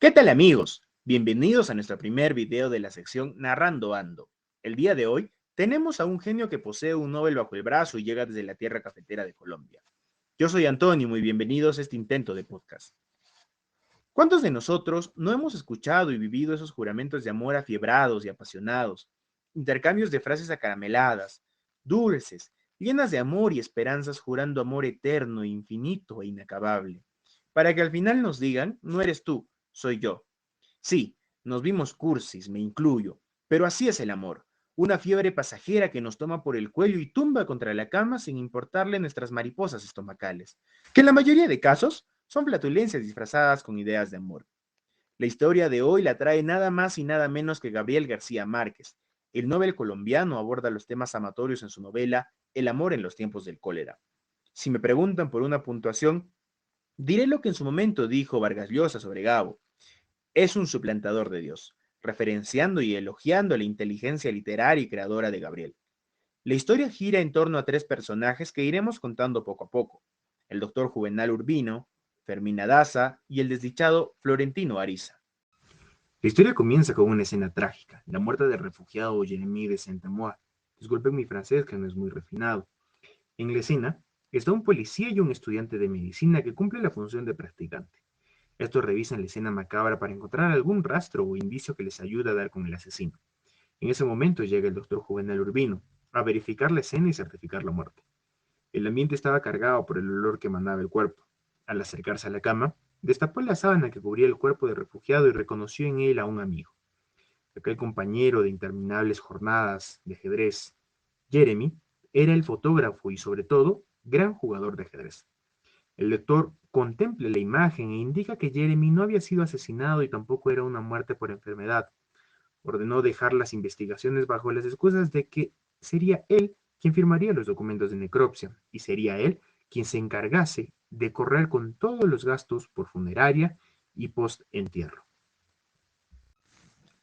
¿Qué tal amigos? Bienvenidos a nuestro primer video de la sección Narrando Ando. El día de hoy tenemos a un genio que posee un Nobel bajo el brazo y llega desde la tierra cafetera de Colombia. Yo soy Antonio y muy bienvenidos a este intento de podcast. ¿Cuántos de nosotros no hemos escuchado y vivido esos juramentos de amor afiebrados y apasionados? Intercambios de frases acarameladas, dulces, llenas de amor y esperanzas jurando amor eterno, infinito e inacabable. Para que al final nos digan, no eres tú, soy yo. Sí, nos vimos cursis, me incluyo, pero así es el amor, una fiebre pasajera que nos toma por el cuello y tumba contra la cama sin importarle nuestras mariposas estomacales, que en la mayoría de casos son flatulencias disfrazadas con ideas de amor. La historia de hoy la trae nada más y nada menos que Gabriel García Márquez. El Nobel colombiano aborda los temas amatorios en su novela El amor en los tiempos del cólera. Si me preguntan por una puntuación, diré lo que en su momento dijo Vargas Llosa sobre Gabo: es un suplantador de Dios, referenciando y elogiando la inteligencia literaria y creadora de Gabriel. La historia gira en torno a tres personajes que iremos contando poco a poco: el doctor Juvenal Urbino, Fermina Daza y el desdichado Florentino Ariza. La historia comienza con una escena trágica: la muerte del refugiado Jeremy de Saint-Amour. Disculpen mi francés, que no es muy refinado. En la escena está un policía y un estudiante de medicina que cumple la función de practicante. Estos revisan la escena macabra para encontrar algún rastro o indicio que les ayude a dar con el asesino. En ese momento llega el doctor Juvenal Urbino a verificar la escena y certificar la muerte. El ambiente estaba cargado por el olor que emanaba el cuerpo. Al acercarse a la cama, destapó la sábana que cubría el cuerpo del refugiado y reconoció en él a un amigo, aquel compañero de interminables jornadas de ajedrez. Jeremy era el fotógrafo y, sobre todo, gran jugador de ajedrez. El lector contempla la imagen e indica que Jeremy no había sido asesinado y tampoco era una muerte por enfermedad. Ordenó dejar las investigaciones bajo las excusas de que sería él quien firmaría los documentos de necropsia y sería él quien se encargase de correr con todos los gastos por funeraria y post-entierro.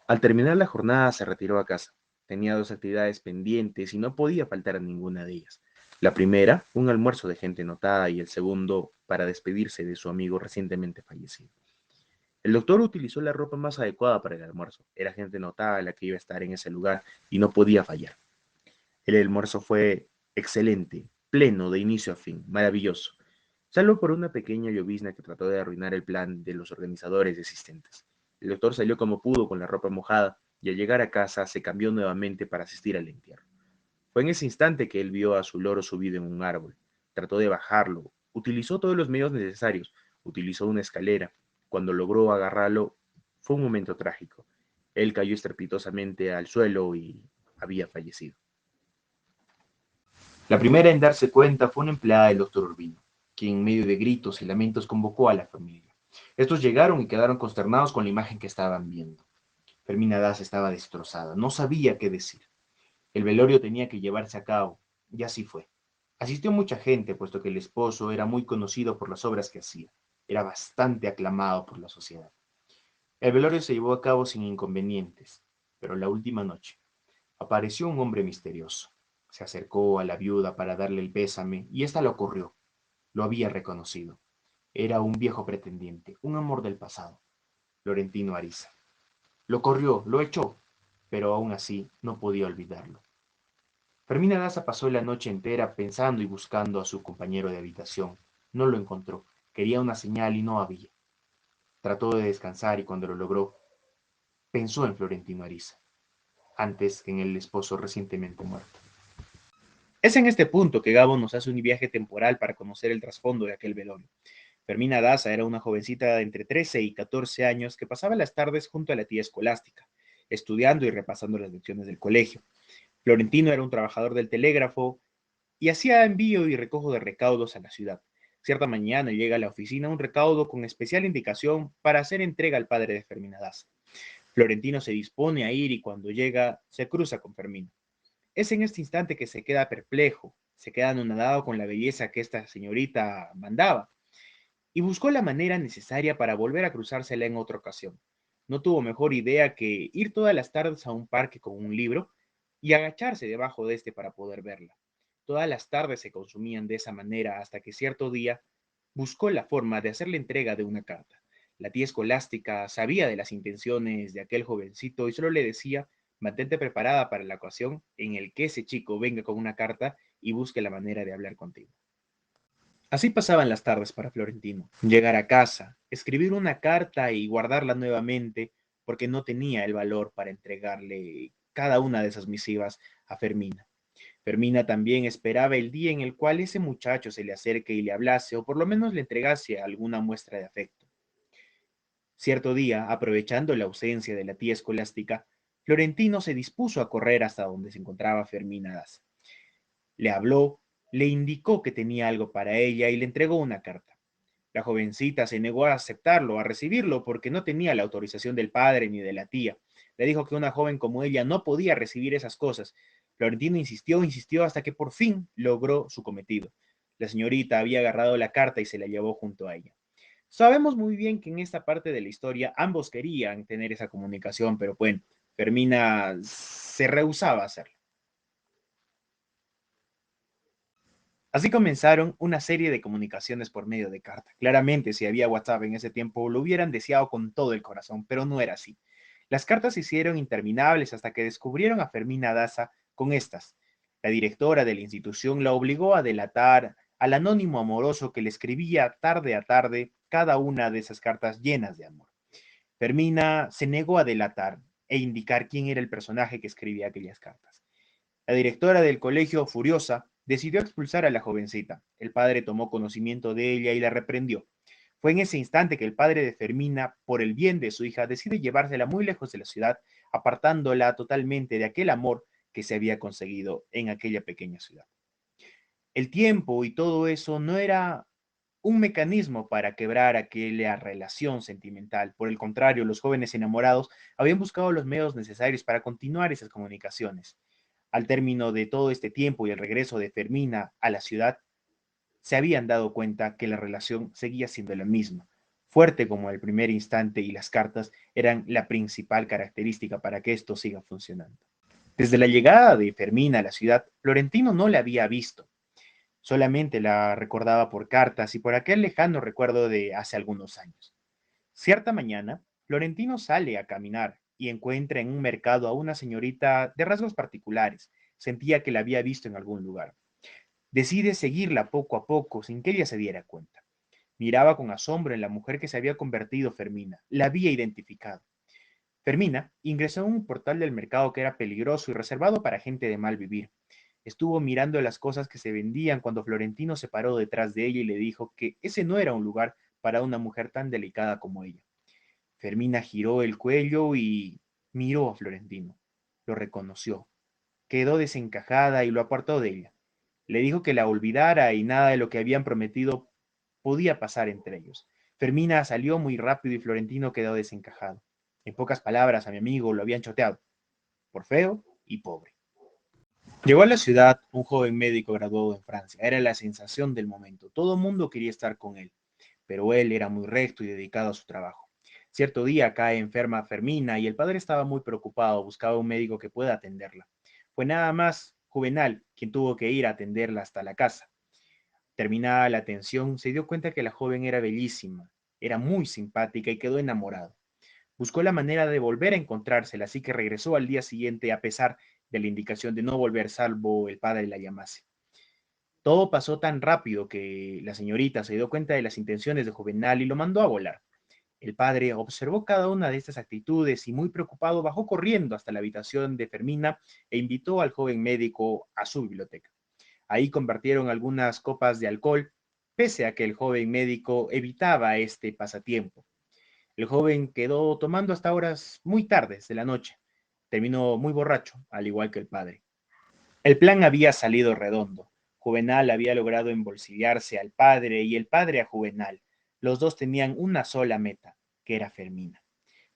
Al terminar la jornada se retiró a casa. Tenía dos actividades pendientes y no podía faltar a ninguna de ellas. La primera, un almuerzo de gente notada, y el segundo, para despedirse de su amigo recientemente fallecido. El doctor utilizó la ropa más adecuada para el almuerzo. Era gente notada la que iba a estar en ese lugar y no podía fallar. El almuerzo fue excelente, pleno de inicio a fin, maravilloso, salvo por una pequeña llovizna que trató de arruinar el plan de los organizadores existentes. El doctor salió como pudo con la ropa mojada y al llegar a casa se cambió nuevamente para asistir al entierro. Fue en ese instante que él vio a su loro subido en un árbol. Trató de bajarlo, utilizó todos los medios necesarios, utilizó una escalera. Cuando logró agarrarlo, fue un momento trágico. Él cayó estrepitosamente al suelo y había fallecido. La primera en darse cuenta fue una empleada del doctor Urbino, quien en medio de gritos y lamentos convocó a la familia. Estos llegaron y quedaron consternados con la imagen que estaban viendo. Fermina Daza estaba destrozada, no sabía qué decir. El velorio tenía que llevarse a cabo, y así fue. Asistió mucha gente, puesto que el esposo era muy conocido por las obras que hacía. Era bastante aclamado por la sociedad. El velorio se llevó a cabo sin inconvenientes, pero la última noche apareció un hombre misterioso. Se acercó a la viuda para darle el pésame y ésta lo corrió. Lo había reconocido. Era un viejo pretendiente, un amor del pasado, Florentino Ariza. Lo corrió, lo echó, pero aún así no podía olvidarlo. Fermina Daza pasó la noche entera pensando y buscando a su compañero de habitación. No lo encontró. Quería una señal y no había. Trató de descansar y cuando lo logró, pensó en Florentino Ariza, antes que en el esposo recientemente muerto. Es en este punto que Gabo nos hace un viaje temporal para conocer el trasfondo de aquel velorio. Fermina Daza era una jovencita de entre 13 y 14 años que pasaba las tardes junto a la tía escolástica, estudiando y repasando las lecciones del colegio. Florentino era un trabajador del telégrafo y hacía envío y recojo de recaudos a la ciudad. Cierta mañana llega a la oficina un recaudo con especial indicación para hacer entrega al padre de Fermina Daza. Florentino se dispone a ir y cuando llega se cruza con Fermina. Es en este instante que se queda perplejo, se queda anonadado con la belleza que esta señorita mandaba y buscó la manera necesaria para volver a cruzársela en otra ocasión. No tuvo mejor idea que ir todas las tardes a un parque con un libro y agacharse debajo de este para poder verla. Todas las tardes se consumían de esa manera hasta que cierto día buscó la forma de hacer la entrega de una carta. La tía Escolástica sabía de las intenciones de aquel jovencito y solo le decía: mantente preparada para la ocasión en el que ese chico venga con una carta y busque la manera de hablar contigo. Así pasaban las tardes para Florentino. Llegar a casa, escribir una carta y guardarla nuevamente porque no tenía el valor para entregarle cada una de esas misivas a Fermina. Fermina también esperaba el día en el cual ese muchacho se le acerque y le hablase o por lo menos le entregase alguna muestra de afecto. Cierto día, aprovechando la ausencia de la tía Escolástica, Florentino se dispuso a correr hasta donde se encontraba Fermina Daza. Le habló, le indicó que tenía algo para ella y le entregó una carta. La jovencita se negó a aceptarlo, a recibirlo, porque no tenía la autorización del padre ni de la tía. Le dijo que una joven como ella no podía recibir esas cosas. Florentino insistió, insistió hasta que por fin logró su cometido. La señorita había agarrado la carta y se la llevó junto a ella. Sabemos muy bien que en esta parte de la historia ambos querían tener esa comunicación, pero bueno, Fermina se rehusaba a hacerlo. Así comenzaron una serie de comunicaciones por medio de carta. Claramente, si había WhatsApp en ese tiempo, lo hubieran deseado con todo el corazón, pero no era así. Las cartas se hicieron interminables hasta que descubrieron a Fermina Daza con estas. La directora de la institución la obligó a delatar al anónimo amoroso que le escribía tarde a tarde cada una de esas cartas llenas de amor. Fermina se negó a delatar e indicar quién era el personaje que escribía aquellas cartas. La directora del colegio, furiosa, decidió expulsar a la jovencita. El padre tomó conocimiento de ella y la reprendió. Fue en ese instante que el padre de Fermina, por el bien de su hija, decide llevársela muy lejos de la ciudad, apartándola totalmente de aquel amor que se había conseguido en aquella pequeña ciudad. El tiempo y todo eso no era un mecanismo para quebrar aquella relación sentimental. Por el contrario, los jóvenes enamorados habían buscado los medios necesarios para continuar esas comunicaciones. Al término de todo este tiempo y el regreso de Fermina a la ciudad, se habían dado cuenta que la relación seguía siendo la misma, fuerte como el primer instante, y las cartas eran la principal característica para que esto siga funcionando. Desde la llegada de Fermina a la ciudad, Florentino no la había visto, solamente la recordaba por cartas y por aquel lejano recuerdo de hace algunos años. Cierta mañana, Florentino sale a caminar y encuentra en un mercado a una señorita de rasgos particulares. Sentía que la había visto en algún lugar. Decide seguirla poco a poco sin que ella se diera cuenta. Miraba con asombro en la mujer que se había convertido Fermina. La había identificado. Fermina ingresó en un portal del mercado que era peligroso y reservado para gente de mal vivir. Estuvo mirando las cosas que se vendían cuando Florentino se paró detrás de ella y le dijo que ese no era un lugar para una mujer tan delicada como ella. Fermina giró el cuello y miró a Florentino. Lo reconoció. Quedó desencajada y lo apartó de ella. Le dijo que la olvidara y nada de lo que habían prometido podía pasar entre ellos. Fermina salió muy rápido y Florentino quedó desencajado. En pocas palabras, a mi amigo lo habían choteado, por feo y pobre. Llegó a la ciudad un joven médico graduado en Francia. Era la sensación del momento. Todo el mundo quería estar con él, pero él era muy recto y dedicado a su trabajo. Cierto día cae enferma Fermina y el padre estaba muy preocupado, buscaba un médico que pueda atenderla. Fue nada más Juvenal quien tuvo que ir a atenderla hasta la casa. Terminada la atención, se dio cuenta que la joven era bellísima, era muy simpática y quedó enamorado. Buscó la manera de volver a encontrársela, así que regresó al día siguiente a pesar de la indicación de no volver salvo el padre la llamase. Todo pasó tan rápido que la señorita se dio cuenta de las intenciones de Juvenal y lo mandó a volar. El padre observó cada una de estas actitudes y muy preocupado bajó corriendo hasta la habitación de Fermina e invitó al joven médico a su biblioteca. Ahí compartieron algunas copas de alcohol, pese a que el joven médico evitaba este pasatiempo. El joven quedó tomando hasta horas muy tardes de la noche. Terminó muy borracho, al igual que el padre. El plan había salido redondo. Juvenal había logrado embolsillarse al padre y el padre a Juvenal. Los dos tenían una sola meta, que era Fermina.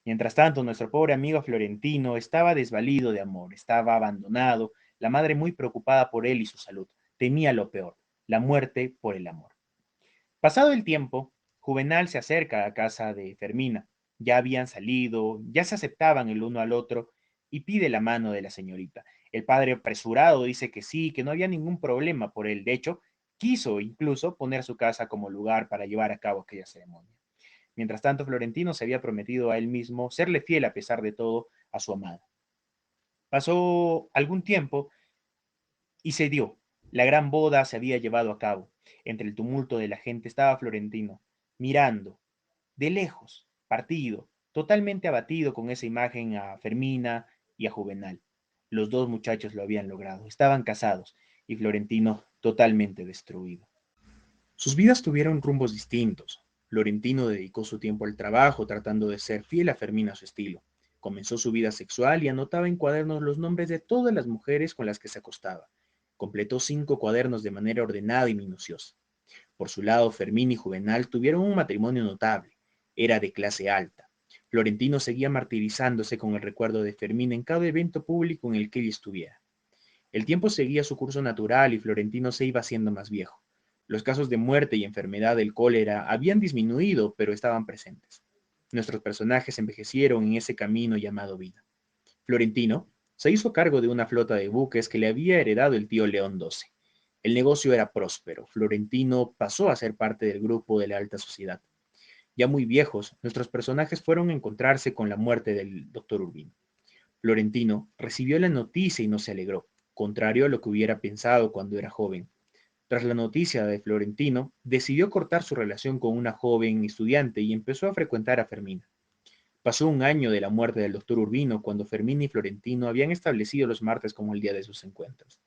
Mientras tanto, nuestro pobre amigo Florentino estaba desvalido de amor, estaba abandonado, la madre muy preocupada por él y su salud. Temía lo peor, la muerte por el amor. Pasado el tiempo, Juvenal se acerca a casa de Fermina. Ya habían salido, ya se aceptaban el uno al otro y pide la mano de la señorita. El padre apresurado dice que sí, que no había ningún problema por él. De hecho, quiso incluso poner su casa como lugar para llevar a cabo aquella ceremonia. Mientras tanto, Florentino se había prometido a él mismo serle fiel a pesar de todo a su amada. Pasó algún tiempo y se dio. La gran boda se había llevado a cabo. Entre el tumulto de la gente estaba Florentino, mirando, de lejos, partido, totalmente abatido con esa imagen a Fermina y a Juvenal. Los dos muchachos lo habían logrado, estaban casados y Florentino totalmente destruido. Sus vidas tuvieron rumbos distintos. Florentino dedicó su tiempo al trabajo, tratando de ser fiel a Fermina a su estilo. Comenzó su vida sexual y anotaba en cuadernos los nombres de todas las mujeres con las que se acostaba. Completó 5 cuadernos de manera ordenada y minuciosa. Por su lado, Fermín y Juvenal tuvieron un matrimonio notable. Era de clase alta. Florentino seguía martirizándose con el recuerdo de Fermín en cada evento público en el que ella estuviera. El tiempo seguía su curso natural y Florentino se iba haciendo más viejo. Los casos de muerte y enfermedad del cólera habían disminuido, pero estaban presentes. Nuestros personajes envejecieron en ese camino llamado vida. Florentino se hizo cargo de una flota de buques que le había heredado el tío León XII. El negocio era próspero. Florentino pasó a ser parte del grupo de la alta sociedad. Ya muy viejos, nuestros personajes fueron a encontrarse con la muerte del doctor Urbino. Florentino recibió la noticia y no se alegró, contrario a lo que hubiera pensado cuando era joven. Tras la noticia de Florentino, decidió cortar su relación con una joven estudiante y empezó a frecuentar a Fermina. Pasó un año de la muerte del doctor Urbino cuando Fermina y Florentino habían establecido los martes como el día de sus encuentros.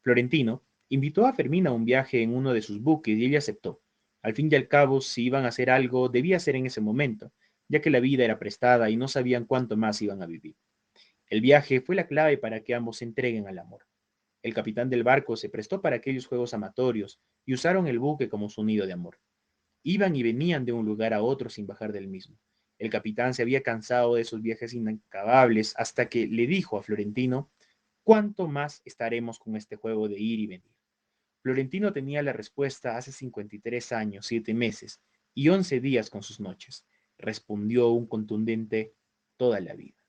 Florentino invitó a Fermina a un viaje en uno de sus buques y ella aceptó. Al fin y al cabo, si iban a hacer algo, debía ser en ese momento, ya que la vida era prestada y no sabían cuánto más iban a vivir. El viaje fue la clave para que ambos se entreguen al amor. El capitán del barco se prestó para aquellos juegos amatorios y usaron el buque como su nido de amor. Iban y venían de un lugar a otro sin bajar del mismo. El capitán se había cansado de esos viajes inacabables hasta que le dijo a Florentino: ¿cuánto más estaremos con este juego de ir y venir? Florentino tenía la respuesta hace 53 años, 7 meses y 11 días con sus noches. Respondió un contundente: toda la vida.